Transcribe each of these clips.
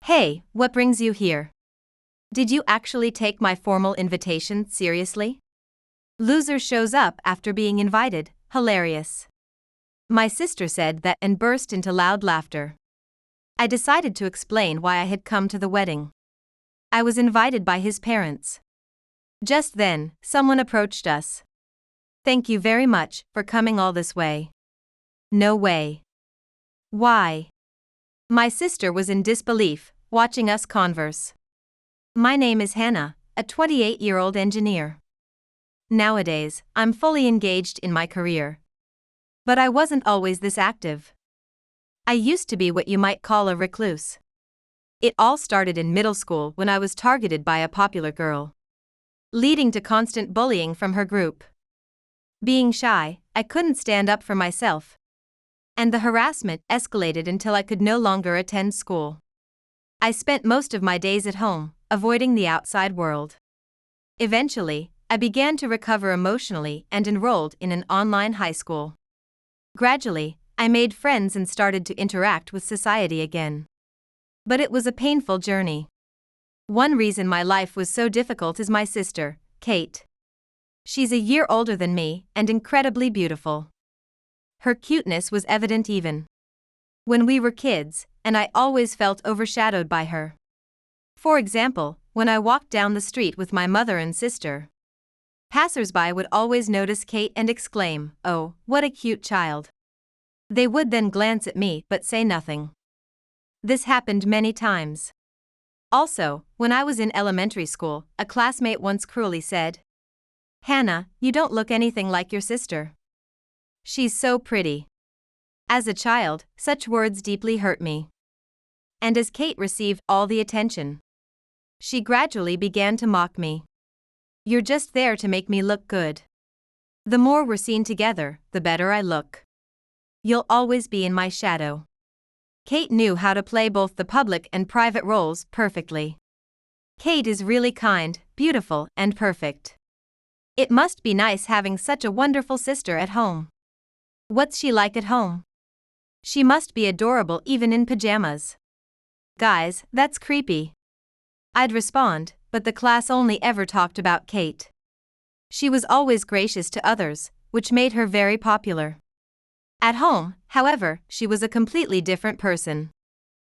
Hey, what brings you here? Did you actually take my formal invitation seriously? Loser shows up after being invited, hilarious. My sister said that and burst into loud laughter. I decided to explain why I had come to the wedding. I was invited by his parents. Just then, someone approached us. Thank you very much for coming all this way. No way. Why? My sister was in disbelief, watching us converse. My name is Hannah, a 28-year-old engineer. Nowadays, I'm fully engaged in my career. But I wasn't always this active. I used to be what you might call a recluse. It all started in middle school when I was targeted by a popular girl, leading to constant bullying from her group. Being shy, I couldn't stand up for myself. And the harassment escalated until I could no longer attend school. I spent most of my days at home, avoiding the outside world. Eventually, I began to recover emotionally and enrolled in an online high school. Gradually, I made friends and started to interact with society again. But it was a painful journey. One reason my life was so difficult is my sister, Kate. She's a year older than me and incredibly beautiful. Her cuteness was evident even when we were kids, and I always felt overshadowed by her. For example, when I walked down the street with my mother and sister, passers-by would always notice Kate and exclaim, "Oh, what a cute child." They would then glance at me but say nothing. This happened many times. Also, when I was in elementary school, a classmate once cruelly said, "Hannah, you don't look anything like your sister. She's so pretty." As a child, such words deeply hurt me. And as Kate received all the attention, she gradually began to mock me. "You're just there to make me look good. The more we're seen together, the better I look. You'll always be in my shadow." Kate knew how to play both the public and private roles perfectly. Kate is really kind, beautiful, and perfect. It must be nice having such a wonderful sister at home. What's she like at home? She must be adorable even in pajamas. Guys, that's creepy. I'd respond, but the class only ever talked about Kate. She was always gracious to others, which made her very popular. At home, however, she was a completely different person.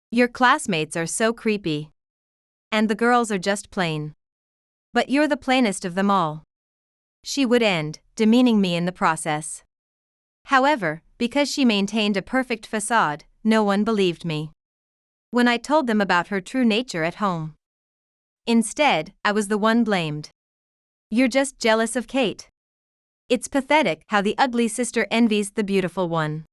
"Your classmates are so creepy. And the girls are just plain. But you're the plainest of them all." She would end, demeaning me in the process. However, because she maintained a perfect facade, no one believed me when I told them about her true nature at home. Instead, I was the one blamed. "You're just jealous of Kate." It's pathetic how the ugly sister envies the beautiful one.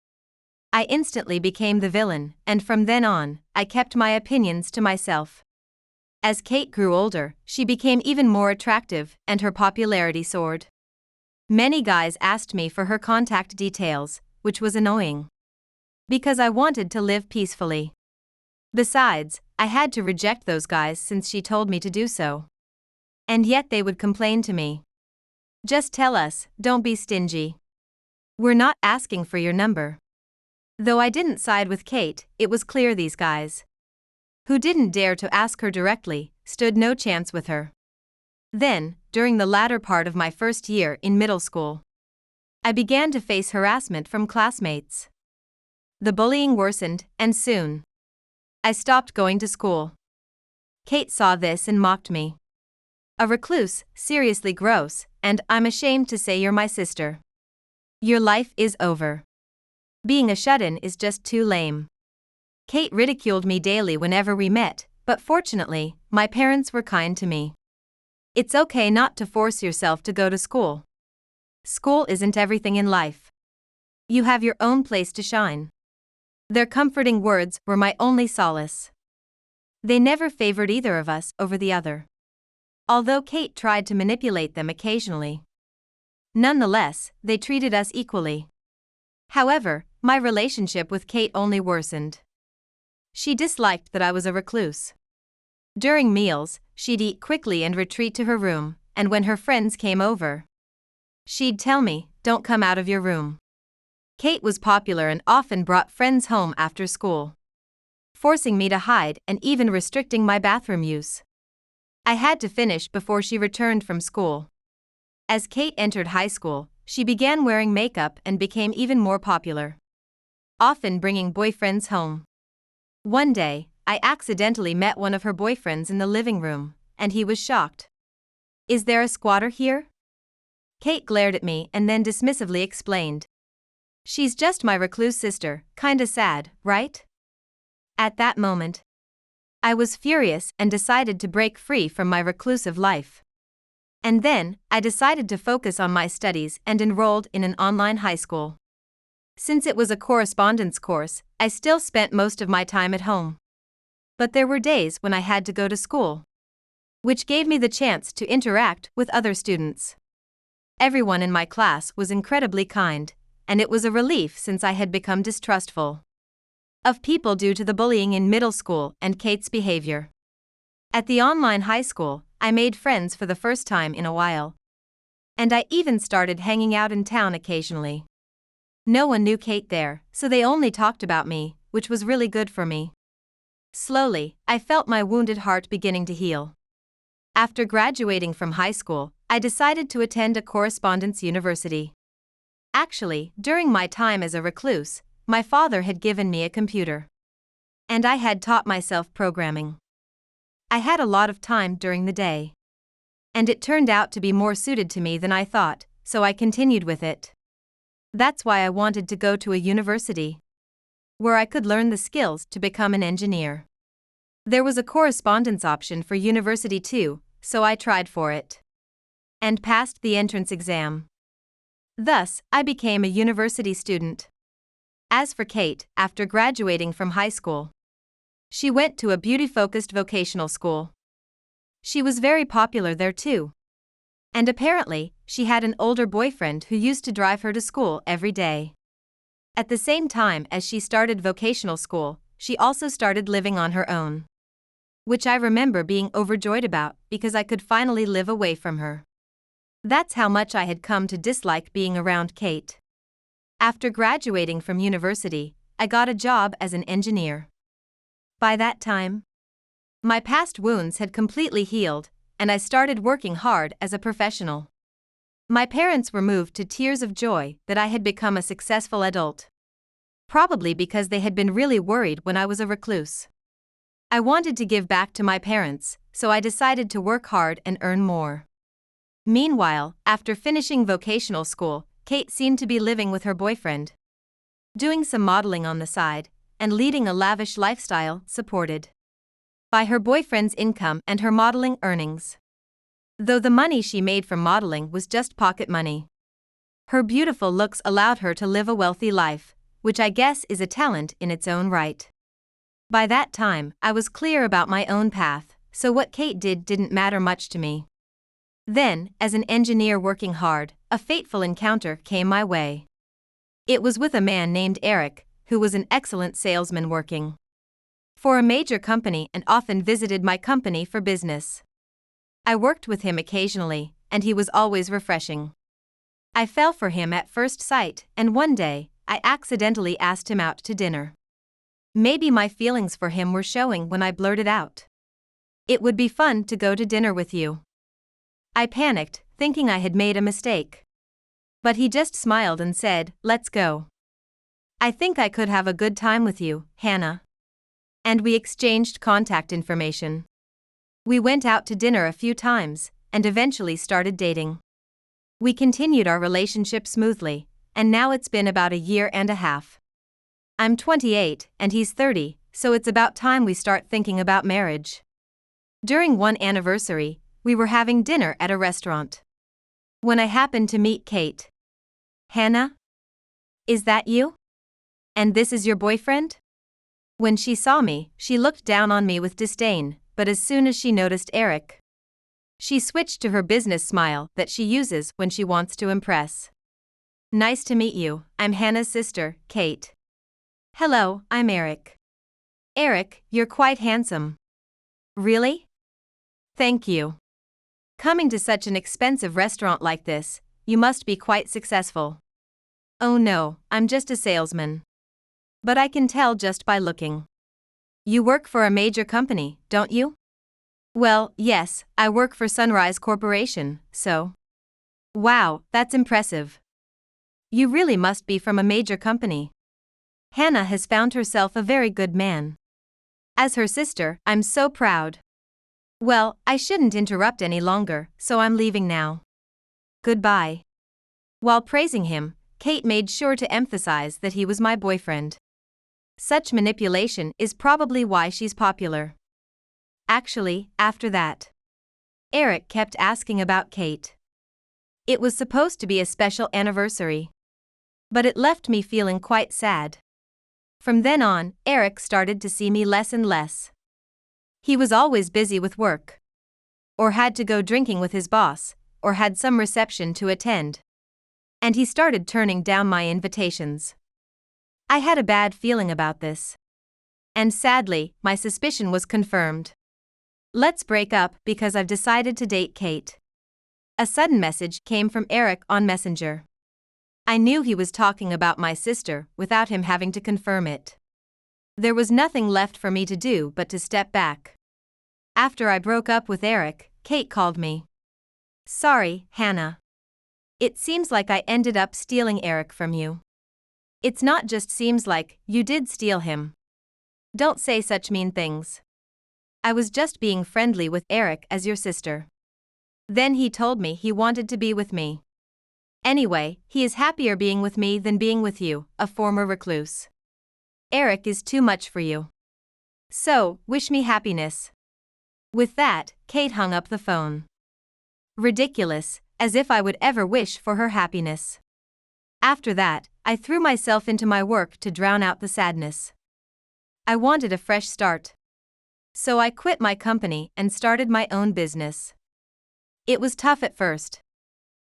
I instantly became the villain, and from then on, I kept my opinions to myself. As Kate grew older, she became even more attractive, and her popularity soared. Many guys asked me for her contact details, which was annoying, because I wanted to live peacefully. Besides, I had to reject those guys since she told me to do so. And yet they would complain to me. "Just tell us, don't be stingy. We're not asking for your number." Though I didn't side with Kate, it was clear these guys, who didn't dare to ask her directly, stood no chance with her. Then, during the latter part of my first year in middle school, I began to face harassment from classmates. The bullying worsened, and soon, I stopped going to school. Kate saw this and mocked me. "A recluse, seriously gross, and I'm ashamed to say you're my sister. Your life is over. Being a shut-in is just too lame." Kate ridiculed me daily whenever we met, but fortunately, my parents were kind to me. It's okay not to force yourself to go to school. School isn't everything in life. You have your own place to shine. Their comforting words were my only solace. They never favored either of us over the other, although Kate tried to manipulate them occasionally. Nonetheless, they treated us equally. However, my relationship with Kate only worsened. She disliked that I was a recluse. During meals, she'd eat quickly and retreat to her room, and when her friends came over, she'd tell me, "Don't come out of your room." Kate was popular and often brought friends home after school. forcing me to hide and even restricting my bathroom use. I had to finish before she returned from school. As Kate entered high school, she began wearing makeup and became even more popular, often bringing boyfriends home. One day, I accidentally met one of her boyfriends in the living room, and he was shocked. "Is there a squatter here?" Kate glared at me and then dismissively explained. "She's just my recluse sister, kinda sad, right?" At that moment, I was furious and decided to break free from my reclusive life. And then, I decided to focus on my studies and enrolled in an online high school. Since it was a correspondence course, I still spent most of my time at home. But there were days when I had to go to school, which gave me the chance to interact with other students. Everyone in my class was incredibly kind, and it was a relief since I had become distrustful of people due to the bullying in middle school and Kate's behavior. At the online high school, I made friends for the first time in a while. And I even started hanging out in town occasionally. No one knew Kate there, so they only talked about me, which was really good for me. Slowly, I felt my wounded heart beginning to heal. After graduating from high school, I decided to attend a correspondence university. Actually, during my time as a recluse, my father had given me a computer. And I had taught myself programming. I had a lot of time during the day. And it turned out to be more suited to me than I thought, so I continued with it. That's why I wanted to go to a university where I could learn the skills to become an engineer. There was a correspondence option for university too, so I tried for it and passed the entrance exam. Thus, I became a university student. As for Kate, after graduating from high school, she went to a beauty-focused vocational school. She was very popular there too. And apparently, she had an older boyfriend who used to drive her to school every day. At the same time as she started vocational school, she also started living on her own, which I remember being overjoyed about because I could finally live away from her. That's how much I had come to dislike being around Kate. After graduating from university, I got a job as an engineer. By that time, my past wounds had completely healed, and I started working hard as a professional. My parents were moved to tears of joy that I had become a successful adult. Probably because they had been really worried when I was a recluse. I wanted to give back to my parents, so I decided to work hard and earn more. Meanwhile, after finishing vocational school, Kate seemed to be living with her boyfriend, doing some modeling on the side, and leading a lavish lifestyle supported by her boyfriend's income and her modeling earnings. Though the money she made from modeling was just pocket money, her beautiful looks allowed her to live a wealthy life, which I guess is a talent in its own right. By that time, I was clear about my own path, so what Kate did didn't matter much to me. Then, as an engineer working hard, a fateful encounter came my way. It was with a man named Eric, who was an excellent salesman working for a major company and often visited my company for business. I worked with him occasionally, and he was always refreshing. I fell for him at first sight, and one day, I accidentally asked him out to dinner. Maybe my feelings for him were showing when I blurted out, "It would be fun to go to dinner with you." I panicked, thinking I had made a mistake. But he just smiled and said, "Let's go. I think I could have a good time with you, Hannah." And we exchanged contact information. We went out to dinner a few times, and eventually started dating. We continued our relationship smoothly, and now it's been about a year and a half. I'm 28, and he's 30, so it's about time we start thinking about marriage. During one anniversary, we were having dinner at a restaurant when I happened to meet Kate. "Hannah? Is that you? And this is your boyfriend?" When she saw me, she looked down on me with disdain, but as soon as she noticed Eric, she switched to her business smile that she uses when she wants to impress. "Nice to meet you, I'm Hannah's sister, Kate." "Hello, I'm Eric." "Eric, you're quite handsome." "Really? Thank you. Coming to such an expensive restaurant like this, you must be quite successful." "Oh no, I'm just a salesman. But I can tell just by looking." You work for a major company, don't you? Well, yes, I work for Sunrise Corporation, so. Wow, that's impressive. You really must be from a major company. Hannah has found herself a very good man. As her sister, I'm so proud. Well, I shouldn't interrupt any longer, so I'm leaving now. Goodbye. While praising him, Kate made sure to emphasize that he was my boyfriend. Such manipulation is probably why she's popular. Actually, after that, Eric kept asking about Kate. It was supposed to be a special anniversary. But it left me feeling quite sad. From then on, Eric started to see me less and less. He was always busy with work. Or had to go drinking with his boss, or had some reception to attend. And he started turning down my invitations. I had a bad feeling about this. And sadly, my suspicion was confirmed. Let's break up because I've decided to date Kate. A sudden message came from Eric on Messenger. I knew he was talking about my sister without him having to confirm it. There was nothing left for me to do but to step back. After I broke up with Eric, Kate called me. Sorry, Hannah. It seems like I ended up stealing Eric from you. It's not just seems like, you did steal him. Don't say such mean things. I was just being friendly with Eric as your sister. Then he told me he wanted to be with me. Anyway, he is happier being with me than being with you, a former recluse. Eric is too much for you. So, wish me happiness. With that, Kate hung up the phone. Ridiculous, as if I would ever wish for her happiness. After that, I threw myself into my work to drown out the sadness. I wanted a fresh start. So I quit my company and started my own business. It was tough at first.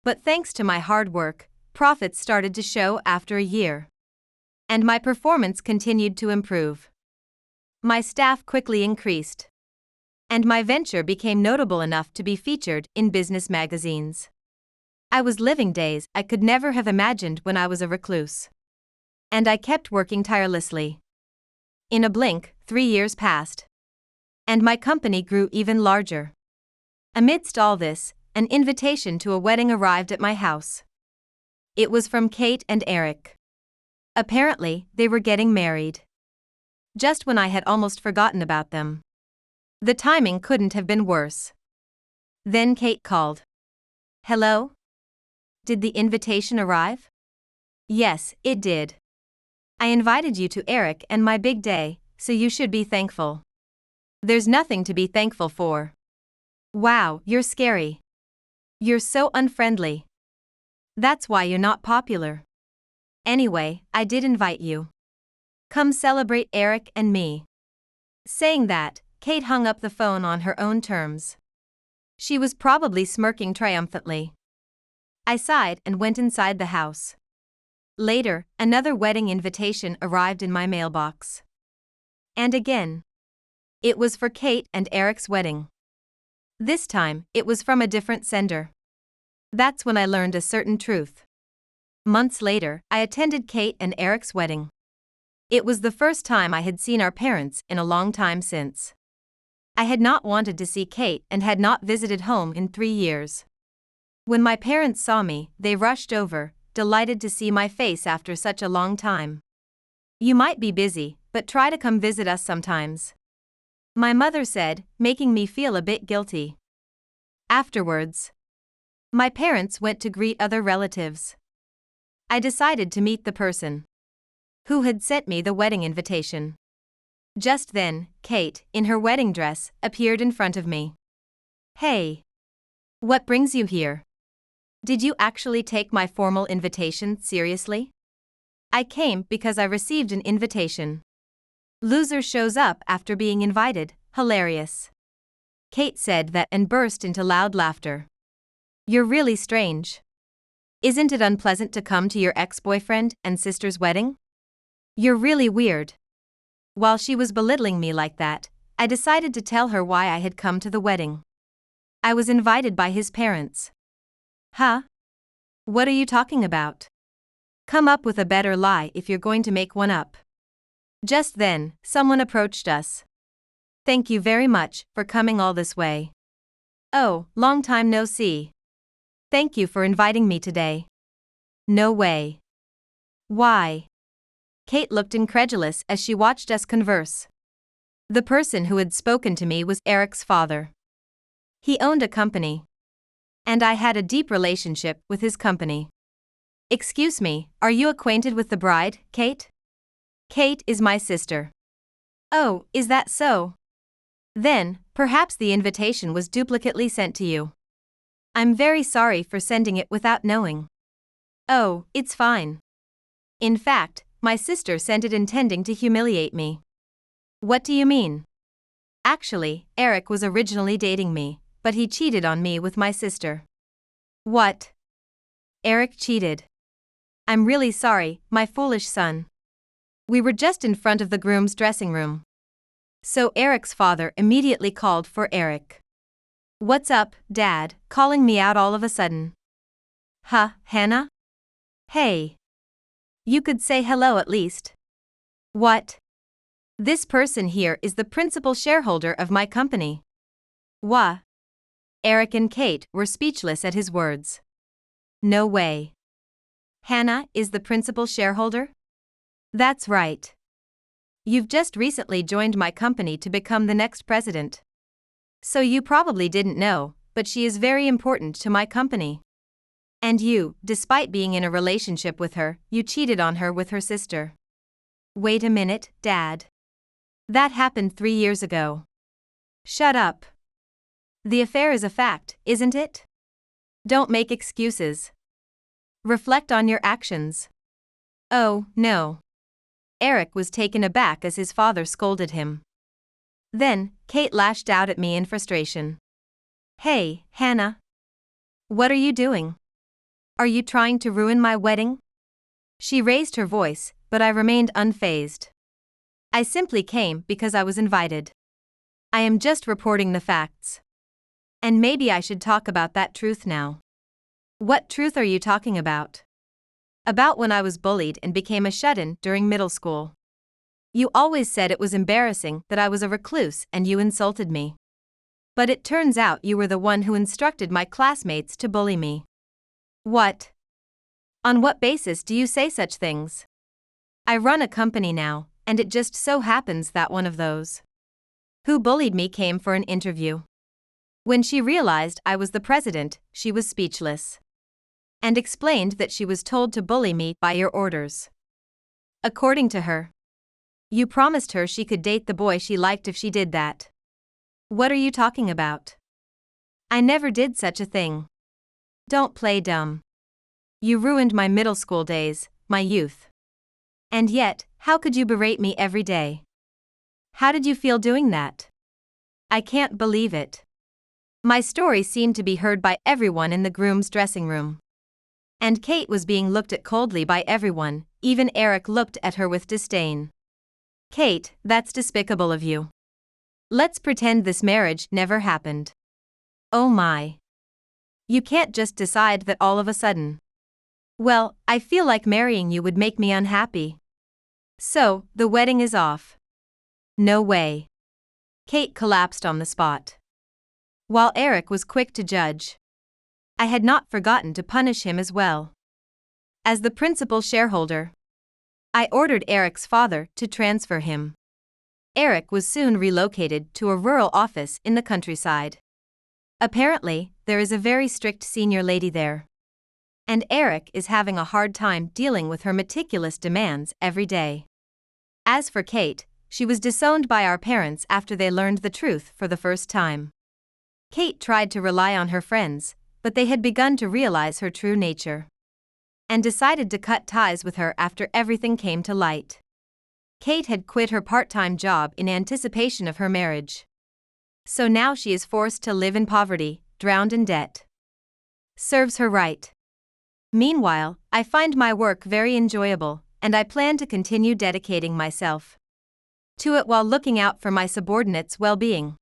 But thanks to my hard work, profits started to show after a year. And my performance continued to improve. My staff quickly increased. And my venture became notable enough to be featured in business magazines. I was living days I could never have imagined when I was a recluse. And I kept working tirelessly. In a blink, 3 years passed. And my company grew even larger. Amidst all this, an invitation to a wedding arrived at my house. It was from Kate and Eric. Apparently, they were getting married. Just when I had almost forgotten about them. The timing couldn't have been worse. Then Kate called. Hello? Did the invitation arrive? Yes, it did. I invited you to Eric and my big day, so you should be thankful. There's nothing to be thankful for. Wow, you're scary. You're so unfriendly. That's why you're not popular. Anyway, I did invite you. Come celebrate Eric and me. Saying that, Kate hung up the phone on her own terms. She was probably smirking triumphantly. I sighed and went inside the house. Later, another wedding invitation arrived in my mailbox. And again. It was for Kate and Eric's wedding. This time, it was from a different sender. That's when I learned a certain truth. Months later, I attended Kate and Eric's wedding. It was the first time I had seen our parents in a long time since. I had not wanted to see Kate and had not visited home in 3 years. When my parents saw me, they rushed over, delighted to see my face after such a long time. You might be busy, but try to come visit us sometimes. My mother said, making me feel a bit guilty. Afterwards, my parents went to greet other relatives. I decided to meet the person who had sent me the wedding invitation. Just then, Kate, in her wedding dress, appeared in front of me. Hey! What brings you here? Did you actually take my formal invitation seriously? I came because I received an invitation. Loser shows up after being invited, hilarious. Kate said that and burst into loud laughter. You're really strange. Isn't it unpleasant to come to your ex-boyfriend and sister's wedding? You're really weird. While she was belittling me like that, I decided to tell her why I had come to the wedding. I was invited by his parents. Huh? What are you talking about? Come up with a better lie if you're going to make one up. Just then, someone approached us. Thank you very much for coming all this way. Oh, long time no see. Thank you for inviting me today. No way. Why? Kate looked incredulous as she watched us converse. The person who had spoken to me was Eric's father. He owned a company. And I had a deep relationship with his company. Excuse me, are you acquainted with the bride, Kate? Kate is my sister. Oh, is that so? Then, perhaps the invitation was duplicately sent to you. I'm very sorry for sending it without knowing. Oh, it's fine. In fact, my sister sent it intending to humiliate me. What do you mean? Actually, Eric was originally dating me, but he cheated on me with my sister. What? Eric cheated. I'm really sorry, my foolish son. We were just in front of the groom's dressing room. So Eric's father immediately called for Eric. What's up, Dad, calling me out all of a sudden? Huh, Hannah? Hey. You could say hello at least. What? This person here is the principal shareholder of my company. Wha? Eric and Kate were speechless at his words. No way. Hannah is the principal shareholder? That's right. You've just recently joined my company to become the next president. So you probably didn't know, but she is very important to my company. And you, despite being in a relationship with her, you cheated on her with her sister. Wait a minute, Dad. That happened 3 years ago. Shut up. The affair is a fact, isn't it? Don't make excuses. Reflect on your actions. Oh, no. Eric was taken aback as his father scolded him. Then, Kate lashed out at me in frustration. Hey, Hannah. What are you doing? Are you trying to ruin my wedding? She raised her voice, but I remained unfazed. I simply came because I was invited. I am just reporting the facts. And maybe I should talk about that truth now. What truth are you talking about? About when I was bullied and became a shut-in during middle school. You always said it was embarrassing that I was a recluse and you insulted me. But it turns out you were the one who instructed my classmates to bully me. What? On what basis do you say such things? I run a company now, and it just so happens that one of those who bullied me came for an interview. When she realized I was the president, she was speechless. And explained that she was told to bully me by your orders. According to her, you promised her she could date the boy she liked if she did that. What are you talking about? I never did such a thing. Don't play dumb. You ruined my middle school days, my youth. And yet, how could you berate me every day? How did you feel doing that? I can't believe it. My story seemed to be heard by everyone in the groom's dressing room. And Kate was being looked at coldly by everyone, even Eric looked at her with disdain. Kate, that's despicable of you. Let's pretend this marriage never happened. Oh my. You can't just decide that all of a sudden. Well, I feel like marrying you would make me unhappy. So, the wedding is off. No way. Kate collapsed on the spot. While Eric was quick to judge. I had not forgotten to punish him as well. As the principal shareholder, I ordered Eric's father to transfer him. Eric was soon relocated to a rural office in the countryside. Apparently, there is a very strict senior lady there. And Eric is having a hard time dealing with her meticulous demands every day. As for Kate, she was disowned by our parents after they learned the truth for the first time. Kate tried to rely on her friends, but they had begun to realize her true nature. And decided to cut ties with her after everything came to light. Kate had quit her part-time job in anticipation of her marriage. So now she is forced to live in poverty, drowned in debt. Serves her right. Meanwhile, I find my work very enjoyable, and I plan to continue dedicating myself to it while looking out for my subordinates' well-being.